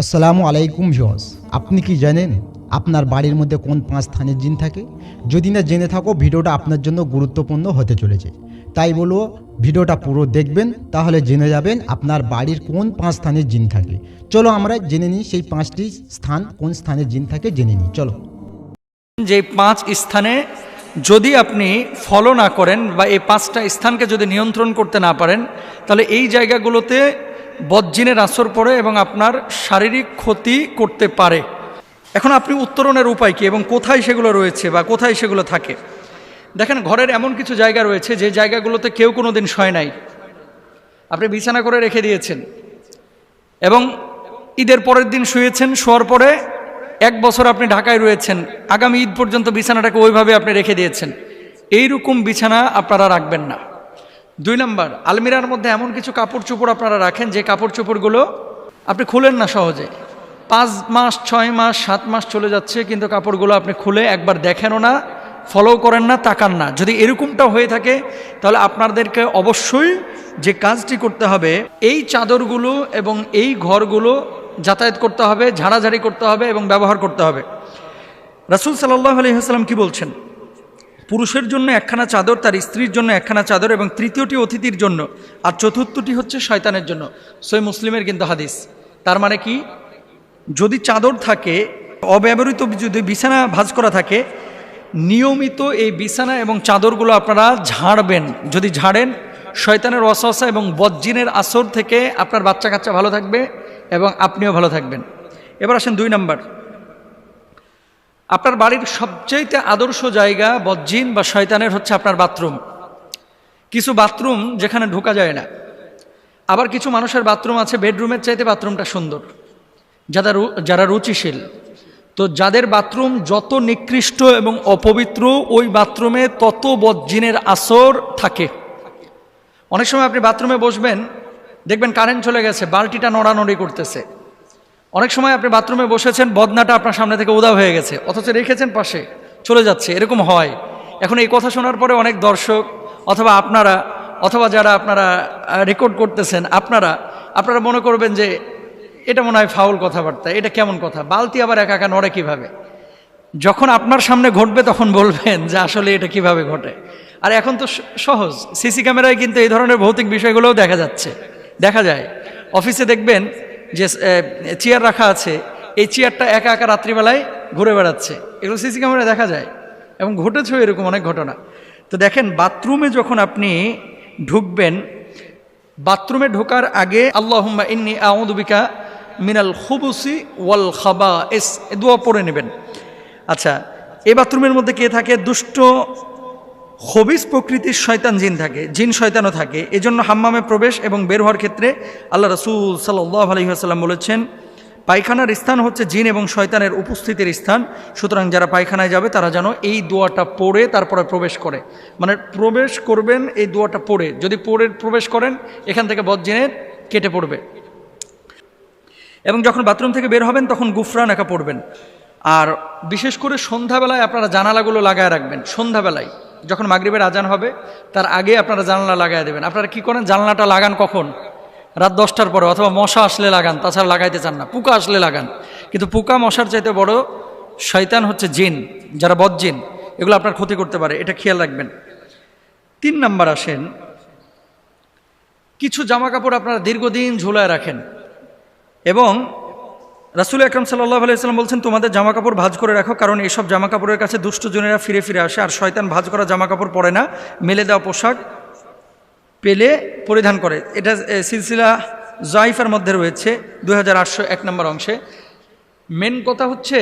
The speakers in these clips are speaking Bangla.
আসসালামু আলাইকুম ভিউয়ার্স, আপনি কি জানেন আপনার বাড়ির মধ্যে কোন 5 স্থানের জিন থাকে? যদি না জেনে থাকো, ভিডিওটা আপনার জন্য গুরুত্বপূর্ণ হতে চলেছে। তাই বলবো, ভিডিওটা পুরো দেখবেন, তাহলে জেনে যাবেন আপনার বাড়ির কোন 5 স্থানের জিন থাকে। চলো আমরা জেনে নিই সেই 5টি স্থান, কোন স্থানে জিন থাকে জেনে নিই। চলো। যে 5 স্থানে যদি আপনি ফলো না করেন বা এই 5টা স্থানকে যদি নিয়ন্ত্রণ করতে না পারেন, তাহলে এই জায়গাগুলোতে বদজিনের আসর পড়ে এবং আপনার শারীরিক ক্ষতি করতে পারে। এখন আপনি উত্তরণের উপায় কি এবং কোথায় সেগুলো রয়েছে বা কোথায় সেগুলো থাকে? দেখেন, ঘরের এমন কিছু জায়গা রয়েছে যে জায়গাগুলোতে কেউ কোনো দিন শয় নাই, আপনি বিছানা করে রেখে দিয়েছেন এবং ঈদের পরের দিন শুয়েছেন, শোয়ার পরে 1 বছর আপনি ঢাকায় রয়েছেন, আগামী ঈদ পর্যন্ত বিছানাটাকে ওইভাবে আপনি রেখে দিয়েছেন। এইরকম বিছানা আপনারা রাখবেন না। 2 নম্বর, আলমিরার মধ্যে এমন কিছু কাপড় চোপড় আপনারা রাখেন যে কাপড় চোপড়গুলো আপনি খুলেন না সহজে। 5 মাস 6 মাস 7 মাস চলে যাচ্ছে, কিন্তু কাপড়গুলো আপনি খুলে একবার দেখেনও না, ফলো করেন না, তাকান না। যদি এরকমটা হয়ে থাকে, তাহলে আপনাদেরকে অবশ্যই যে কাজটি করতে হবে, এই চাদরগুলো এবং এই ঘরগুলো যাতায়াত করতে হবে, ঝাড়াঝাড়ি করতে হবে এবং ব্যবহার করতে হবে। রাসূল সাল্লাল্লাহু আলাইহি ওয়াসাল্লাম কি বলছেন? পুরুষের জন্য 1খানা চাদর, তার স্ত্রীর জন্য 1খানা চাদর এবং তৃতীয়টি অতিথির জন্য, আর চতুর্থটি হচ্ছে শয়তানের জন্য। সহিহ মুসলিমের কিন্তু হাদিস। তার মানে কি, যদি চাদর থাকে, অব্যবহৃত যদি বিছানা ভাঁজ করা থাকে, নিয়মিত এই বিছানা এবং চাদরগুলো আপনারা ঝাড়বেন। যদি ঝাড়েন, শয়তানের ওয়াসওয়াসা এবং বদজিনের আসর থেকে আপনার বাচ্চা কাচ্চা ভালো থাকবে এবং আপনিও ভালো থাকবেন। এবার আসেন 2 নম্বর, আপনার বাড়ির সবচেয়ে আদর্শ জায়গা বদজিন বা শয়তানের হচ্ছে আপনার বাথরুম। কিছু বাথরুম যেখানে ঢোকা যায় না, আবার কিছু মানুষের বাথরুম আছে বেডরুমের চাইতে বাথরুমটা সুন্দর, যারা রুচিশীল। তো যাদের বাথরুম যত নিকৃষ্ট এবং অপবিত্র, ওই বাথরুমে তত বদজিনের আসর থাকে। অনেক সময় আপনি বাথরুমে বসবেন, দেখবেন কারেন্ট চলে গেছে, বালতিটা নড়ানড়ি করতেছে। অনেক সময় আপনি বাথরুমে বসেছেন, বদনাটা আপনার সামনে থেকে উধাও হয়ে গেছে, অথচ রেখেছেন পাশে, চলে যাচ্ছে। এরকম হয়। এখন এই কথা শোনার পরে অনেক দর্শক অথবা আপনারা অথবা যারা আপনারা রেকর্ড করতেছেন, আপনারা মনে করবেন যে এটা মনে হয় ফাউল কথাবার্তা, এটা কেমন কথা, বালতি আবার একা একা নড়ে কীভাবে? যখন আপনার সামনে ঘটবে তখন বলবেন যে আসলে এটা কিভাবে ঘটে। আর এখন তো সহজ, সিসি ক্যামেরায় কিন্তু এই ধরনের ভৌতিক বিষয়গুলোও দেখা যায়। অফিসে দেখবেন যে চেয়ার রাখা আছে, এই চেয়ারটা একা একা রাত্রিবেলায় ঘুরে বেড়াচ্ছে, এগুলো সিসি ক্যামেরায় দেখা যায় এবং ঘটেছেও এরকম অনেক ঘটনা। তো দেখেন, বাথরুমে যখন আপনি ঢুকবেন, বাথরুমে ঢোকার আগে আল্লাহুম্মা ইন্নী আউযু বিকা মিনাল খুবুসি ওয়াল খাবাইস এই দোয়া পড়ে নেবেন। আচ্ছা, এই বাথরুমের মধ্যে কে থাকে? দুষ্ট খবিস প্রকৃতির শয়তান জিন থাকে, জিন শয়তানও থাকে। এজন্য হাম্মামে প্রবেশ এবং বের হওয়ার ক্ষেত্রে আল্লাহ রাসূল সাল্লাল্লাহু আলাইহি ওয়াসাল্লাম বলেছেন, পায়খানার স্থান হচ্ছে জিন এবং শয়তানের উপস্থিতির স্থান। সুতরাং যারা পায়খানায় যাবে তারা যেন এই দোয়াটা পড়ে তারপরে প্রবেশ করে, মানে প্রবেশ করবেন এই দোয়াটা পড়ে। যদি পড়ে প্রবেশ করেন, এখান থেকে বদজিনের কেটে পড়বে। এবং যখন বাথরুম থেকে বের হবেন তখন গুফরান একা পড়বেন। আর বিশেষ করে সন্ধ্যাবেলায় আপনারা জানালাগুলো লাগায় রাখবেন। সন্ধ্যাবেলায় যখন মাগরিবের আজান হবে তার আগে আপনারা জানালা লাগায় দেবেন। আপনারা কি করেন? জানালাটা লাগান কখন? রাত 10টার পরে, অথবা মশা আসলে লাগান, তাছাড়া লাগাইতে চান না। পোকা আসলে লাগান, কিন্তু পোকা মশার চাইতে বড় শয়তান হচ্ছে জিন, যারা বদজিন, এগুলো আপনার ক্ষতি করতে পারে, এটা খেয়াল রাখবেন। 3 নম্বর আসেন, কিছু জামা কাপড় আপনারা দীর্ঘদিন ঝুলায় রাখেন এবং রাসূল আকরাম সাল্লাল্লাহু আলাইহি ওয়াসাল্লাম বলছেন, তোমাদের জামা কাপড় ভাঁজ করে রাখো, কারণ এসব জামা কাপড়ের কাছে দুষ্ট জনেরা ফিরে ফিরে আসে, আর শয়তান ভাঁজ করা জামা কাপড় পরে না, মেলে দেওয়া পোশাক পেলে পরিধান করে। এটা সিলসিলা জাইফার মধ্যে রয়েছে 2801 নম্বর অংশে। মেন কথা হচ্ছে,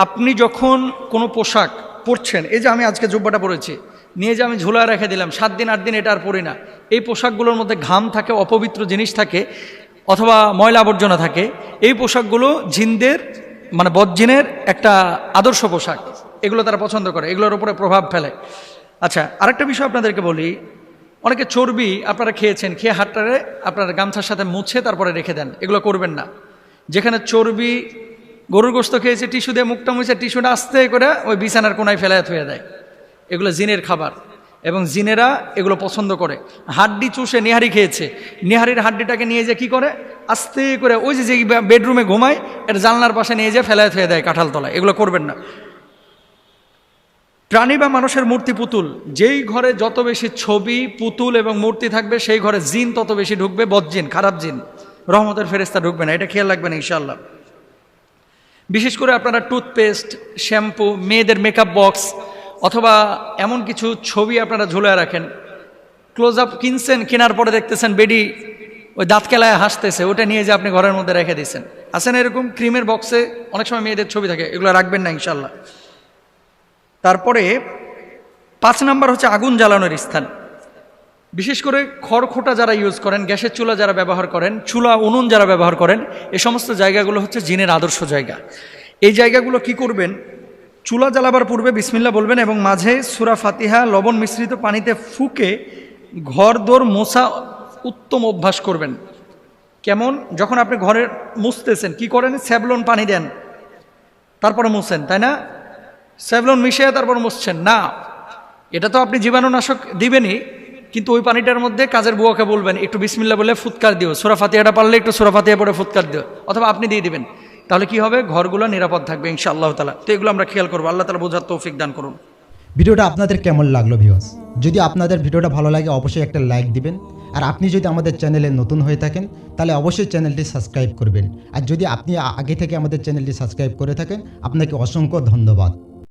আপনি যখন কোনো পোশাক পরছেন, এই যে আমি আজকে জুব্বাটা পরেছি, নিয়ে যে আমি ঝুলায় রেখে দিলাম, 7 দিন 8 দিন এটা আর পরি না, এই পোশাকগুলোর মধ্যে ঘাম থাকে, অপবিত্র জিনিস থাকে, অথবা ময়লা আবর্জনা থাকে। এই পোশাকগুলো জিনদের, মানে বদজিনের একটা আদর্শ পোশাক, এগুলো তারা পছন্দ করে, এগুলোর উপরে প্রভাব ফেলে। আচ্ছা, আরেকটা বিষয় আপনাদেরকে বলি, অনেকে চর্বি আপনারা খেয়েছেন, খেয়ে হাতটারে আপনার গামছার সাথে মুছে তারপরে রেখে দেন, এগুলো করবেন না। যেখানে চর্বি, গরুর গোশত খেয়েছে, টিস্যু দিয়ে মুখটা মুছে টিস্যুটা আস্তে করে ওই বিছানার কোনায় ফেলায় থুয়ে দেয়, এগুলো জিনের খাবার এবং জিনেরা এগুলো পছন্দ করে। হাড্ডি চুষে নেহারি খেয়েছে, নেহারির হাড্ডিটাকে নিয়ে যে কি করে, আস্তে করে ওই যে বেডরুমে ঘুমায় এটা জানলার পাশে নিয়ে যেয়ে ফেলায় ফেলে দেয় কাঁঠাল তলায়, এগুলো করবেন না। প্রাণী বা মানুষের মূর্তি পুতুল, যেই ঘরে যত বেশি ছবি পুতুল এবং মূর্তি থাকবে সেই ঘরে জিন তত বেশি ঢুকবে, বদজিন, খারাপ জিন, রহমতের ফেরেশতা ঢুকবে না, এটা খেয়াল রাখবেন ইনশাআল্লাহ। বিশেষ করে আপনারা টুথপেস্ট, শ্যাম্পু, মেয়েদের মেকআপ বক্স অথবা এমন কিছু ছবি আপনারা ঝুলে রাখেন, ক্লোজ আপ কিনছেন, কেনার পরে দেখতেছেন বেডি ওই দাঁত কেলায় হাসতেছে, ওটা নিয়ে যে আপনি ঘরের মধ্যে রেখে দিচ্ছেন। আসেন এরকম ক্রিমের বক্সে অনেক সময় মেয়েদের ছবি থাকে, এগুলো রাখবেন না ইনশাআল্লাহ। তারপরে 5 নাম্বার হচ্ছে আগুন জ্বালানোর স্থান। বিশেষ করে খড়খোটা যারা ইউজ করেন, গ্যাসের চুলা যারা ব্যবহার করেন, চুলা উনুন যারা ব্যবহার করেন, এই সমস্ত জায়গাগুলো হচ্ছে জিনের আদর্শ জায়গা। এই জায়গাগুলো কি করবেন, চুলা জ্বালাবার পূর্বে বিসমিল্লাহ বলবেন এবং মাঝে সূরা ফাতিহা লবণ মিশ্রিত পানিতে ফুঁকে ঘর দোর মোছা উত্তম অভ্যাস করবেন। কেমন? যখন আপনি ঘরে মুছতেছেন কি করেন, স্যাভলন পানি দেন তারপরে মুছেন, তাই না? স্যাভলন মিশিয়ে তারপর মুছছেন না, এটা তো আপনি জীবাণুনাশক দিবেনই, কিন্তু ওই পানিটার মধ্যে কাজের বুয়াকে বলবেন একটু বিসমিল্লাহ বলে ফুৎকার দিও, সূরা ফাতিহাটা পারলে একটু সূরা ফাতিহা পড়ে ফুৎকার দিও, অথবা আপনি দিয়ে দিবেন, তাহলে কি হবে, ঘরগুলো নিরাপদ থাকবে ইনশাআল্লাহ তাআলা। তো এগুলো আমরা খেয়াল করবো, আল্লাহ তাআলা বোঝার তৌফিক দান করুন। ভিডিওটা আপনাদের কেমন লাগলো ভিউয়ার্স? যদি আপনাদের ভিডিওটা ভালো লাগে অবশ্যই একটা লাইক দিবেন, আর আপনি যদি আমাদের চ্যানেলে নতুন হয়ে থাকেন তাহলে অবশ্যই চ্যানেলটি সাবস্ক্রাইব করবেন, আর যদি আপনি আগে থেকে আমাদের চ্যানেলটি সাবস্ক্রাইব করে থাকেন আপনাকে অসংখ্য ধন্যবাদ।